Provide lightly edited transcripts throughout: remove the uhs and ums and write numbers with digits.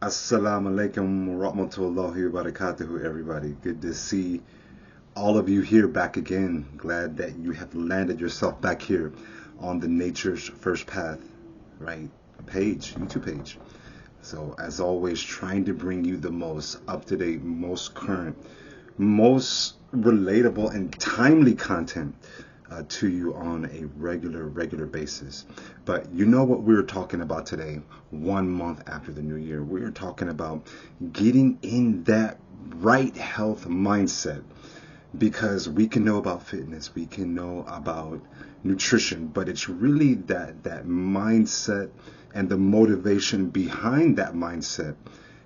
Assalamu alaikum wa rahmatullahi wa barakatuhu, everybody. Good to see all of you here back again. Glad that you have landed yourself back here on the Nature's First Path, right? YouTube page. So, as always, trying to bring you the most up to date, most current, most relatable, and timely content to you on a regular basis. But you know what we were talking about today, 1 month after the new year? We were talking about getting in that right health mindset, because we can know about fitness, we can know about nutrition, but it's really that mindset and the motivation behind that mindset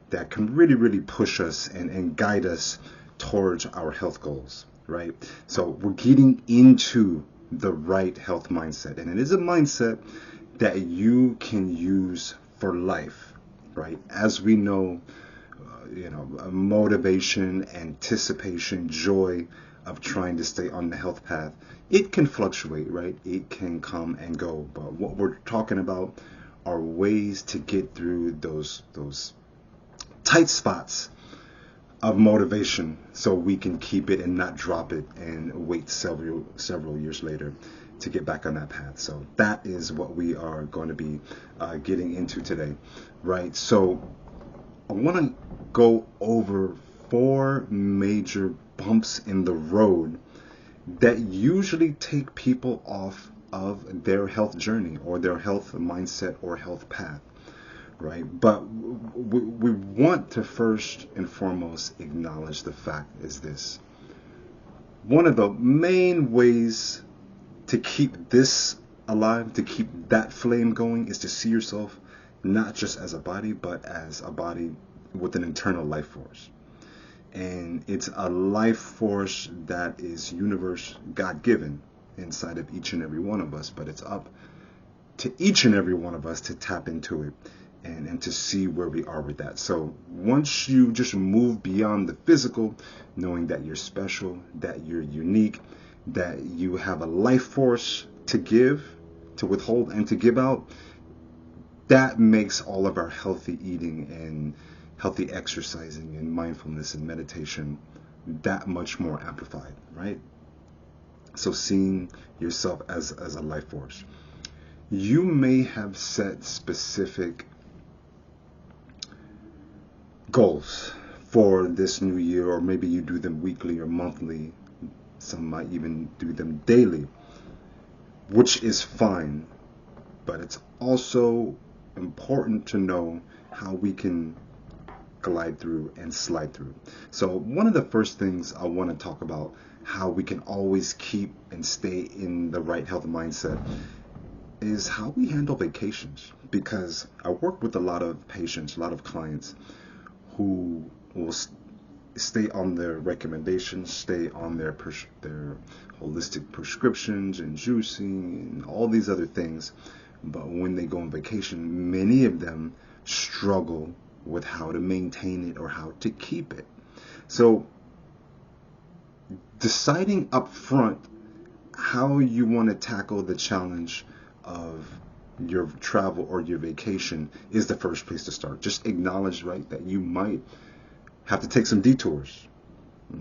that can really push us and guide us towards our health goals, right? So we're getting into the right health mindset, and it is a mindset that you can use for life, right? As we know, motivation, anticipation, joy of trying to stay on the health path, it can fluctuate, right? It can come and go. But what we're talking about are ways to get through those tight spots of motivation so we can keep it and not drop it and wait several years later to get back on that path. So that is what we are going to be getting into today, right? So I want to go over 4 major bumps in the road that usually take people off of their health journey or their health mindset or health path, right? But we want to first and foremost acknowledge the fact is this. One of the main ways to keep this alive, to keep that flame going, is to see yourself not just as a body, but as a body with an internal life force. And it's a life force that is universe God-given inside of each and every one of us, but it's up to each and every one of us to tap into it and to see where we are with that. So once you just move beyond the physical, knowing that you're special, that you're unique, that you have a life force to give, to withhold, and to give out, that makes all of our healthy eating and healthy exercising and mindfulness and meditation that much more amplified, right? So seeing yourself as a life force. You may have set specific goals for this new year, or maybe you do them weekly or monthly. Some might even do them daily, which is fine, but it's also important to know how we can glide through and slide through. So one of the first things I want to talk about, how we can always keep and stay in the right health mindset, is how we handle vacations. Because I work with a lot of patients, a lot of clients who will stay on their recommendations, stay on their holistic prescriptions and juicing and all these other things. But when they go on vacation, many of them struggle with how to maintain it or how to keep it. So deciding up front how you want to tackle the challenge of your travel or your vacation is the first place to start. Just acknowledge, right, that you might have to take some detours.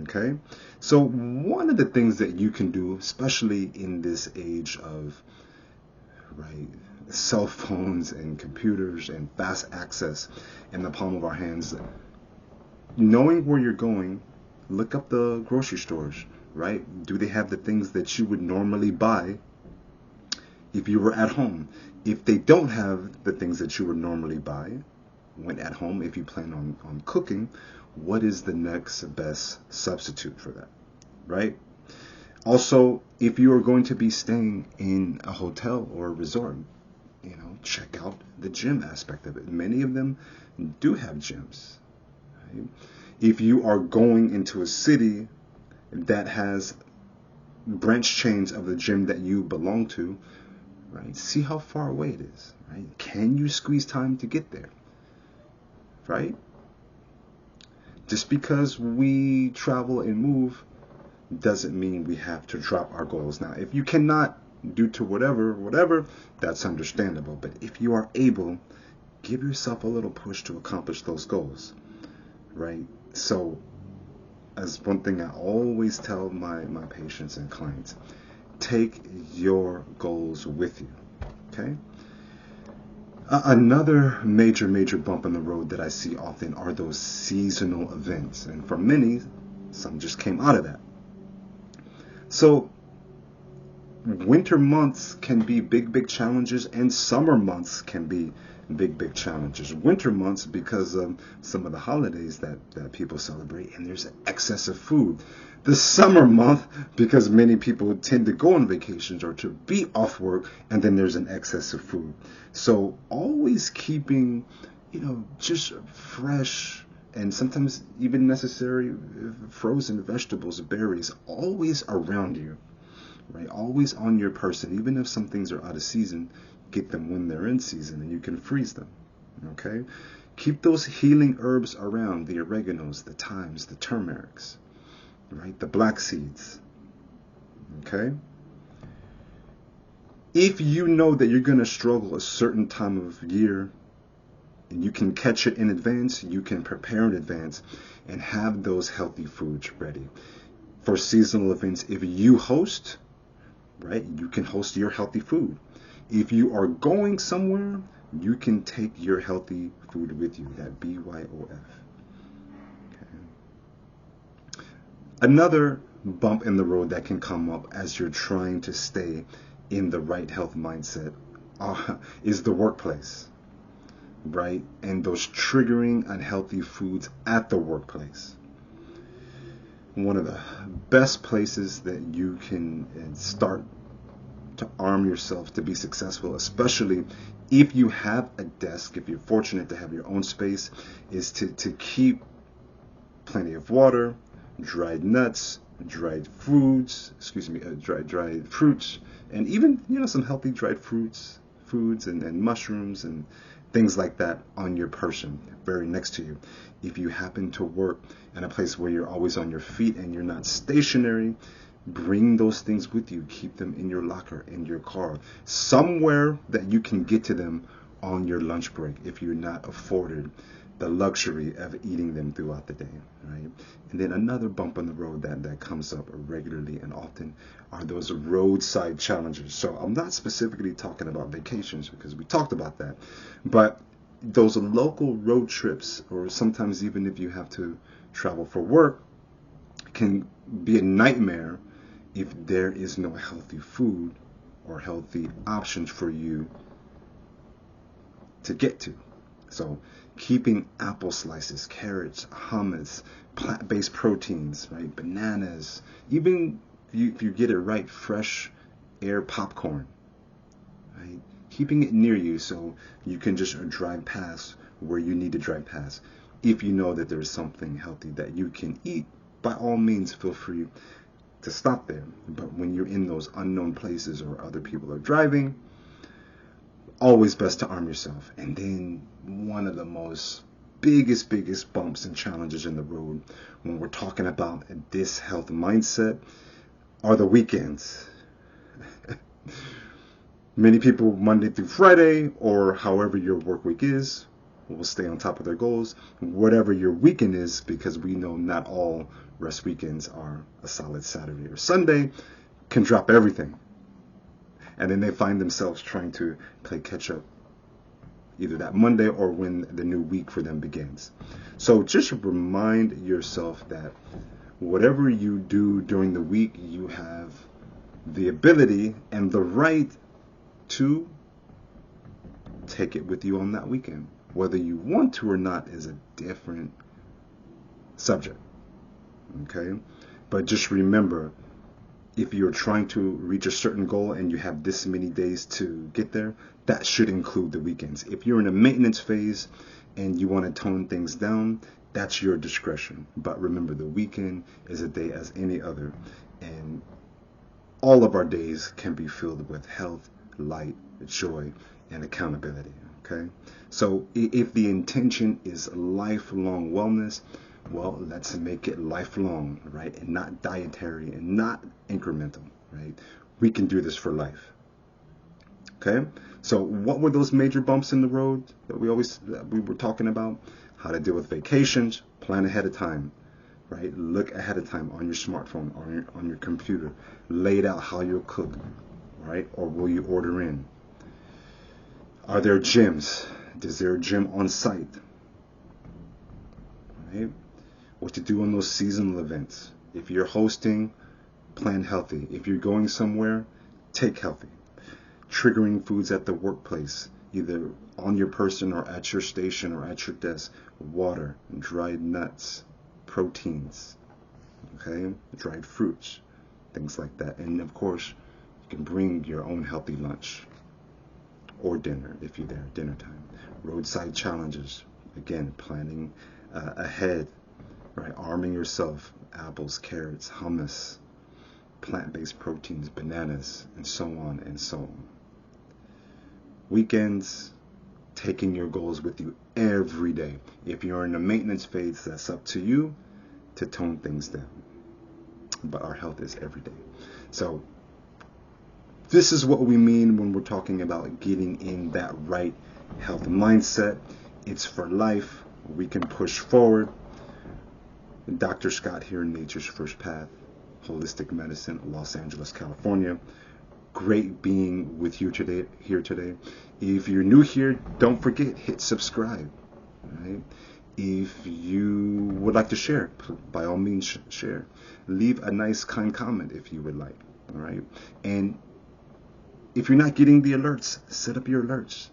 Okay? So one of the things that you can do, especially in this age of, right, cell phones and computers and fast access in the palm of our hands, knowing where you're going, look up the grocery stores, right? Do they have the things that you would normally buy if you were at home? If they don't have the things that you would normally buy when at home, if you plan on cooking, what is the next best substitute for that, right? Also, if you are going to be staying in a hotel or a resort, check out the gym aspect of it. Many of them do have gyms, right? If you are going into a city that has branch chains of the gym that you belong to, right, see how far away it is, right? Can you squeeze time to get there, right? Just because we travel and move doesn't mean we have to drop our goals. Now, if you cannot, due to whatever, that's understandable. But if you are able, give yourself a little push to accomplish those goals, right? So, as one thing I always tell my patients and clients, take your goals with you, okay? Another major bump in the road that I see often are those seasonal events. And for many, some just came out of that. So winter months can be big challenges, and summer months can be big challenges. Winter months because of some of the holidays that people celebrate, and there's excess of food. The summer month because many people tend to go on vacations or to be off work, and then there's an excess of food. So always keeping, just fresh and sometimes even necessary frozen vegetables, berries, always around you, right? Always on your person. Even if some things are out of season, get them when they're in season and you can freeze them, okay? Keep those healing herbs around, the oreganos, the thymes, the turmerics, right? The black seeds, okay? If you know that you're going to struggle a certain time of year and you can catch it in advance, you can prepare in advance and have those healthy foods ready. For seasonal events, if you host, right, you can host your healthy food. If you are going somewhere, you can take your healthy food with you, that BYOF. Okay. Another bump in the road that can come up as you're trying to stay in the right health mindset is the workplace, right? And those triggering unhealthy foods at the workplace. One of the best places that you can start to arm yourself to be successful, especially if you have a desk, if you're fortunate to have your own space, is to keep plenty of water, dried nuts, dried fruits, dried fruits, and even some healthy dried foods and mushrooms and things like that on your person, very next to you. If you happen to work in a place where you're always on your feet and you're not stationary, bring those things with you. Keep them in your locker, in your car, somewhere that you can get to them on your lunch break if you're not afforded the luxury of eating them throughout the day, right? And then another bump on the road that comes up regularly and often are those roadside challenges. So I'm not specifically talking about vacations because we talked about that, but those local road trips, or sometimes even if you have to travel for work, can be a nightmare if there is no healthy food or healthy options for you to get to. So keeping apple slices, carrots, hummus, plant-based proteins, right? Bananas, even if you get it right, fresh air popcorn, right? Keeping it near you so you can just drive past where you need to drive past. If you know that there's something healthy that you can eat, by all means, feel free to stop there. But when you're in those unknown places or other people are driving, always best to arm yourself. And then one of the most biggest bumps and challenges in the road when we're talking about this health mindset are the weekends. Many people, Monday through Friday, or however your work week is, will stay on top of their goals. Whatever your weekend is, because we know not all rest weekends are a solid Saturday or Sunday, can drop everything. And then they find themselves trying to play catch up either that Monday or when the new week for them begins. So just remind yourself that whatever you do during the week, you have the ability and the right to take it with you on that weekend. Whether you want to or not is a different subject. Okay? But just remember, if you're trying to reach a certain goal and you have this many days to get there, that should include the weekends. If you're in a maintenance phase and you want to tone things down, that's your discretion. But remember, the weekend is a day as any other, and all of our days can be filled with health, light, joy, and accountability. Okay? So if the intention is lifelong wellness, well, let's make it lifelong, right? And not dietary and not incremental, right? We can do this for life. Okay, so what were those major bumps in the road that we were talking about? How to deal with vacations, plan ahead of time, right? Look ahead of time on your smartphone, on your computer. Lay it out how you'll cook, right? Or will you order in? Are there gyms? Is there a gym on site? Right? What to do on those seasonal events. If you're hosting, plan healthy. If you're going somewhere, take healthy. Triggering foods at the workplace, either on your person or at your station or at your desk. Water, dried nuts, proteins, okay, dried fruits, things like that. And of course, you can bring your own healthy lunch or dinner if you're there, dinner time. Roadside challenges, again, planning ahead, right? Arming yourself, apples, carrots, hummus, plant-based proteins, bananas, and so on and so on. Weekends, taking your goals with you every day. If you're in the maintenance phase, that's up to you to tone things down. But our health is every day. So this is what we mean when we're talking about getting in that right health mindset. It's for life. We can push forward. Dr. Scott here in Nature's First Path, Holistic Medicine, Los Angeles, California. Great being with you here today. If you're new here, don't forget, hit subscribe. Right? If you would like to share, by all means share. Leave a nice kind comment if you would like. All right. And if you're not getting the alerts, set up your alerts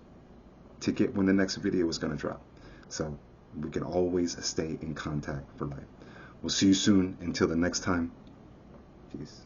to get when the next video is going to drop. So we can always stay in contact for life. We'll see you soon. Until the next time. Peace.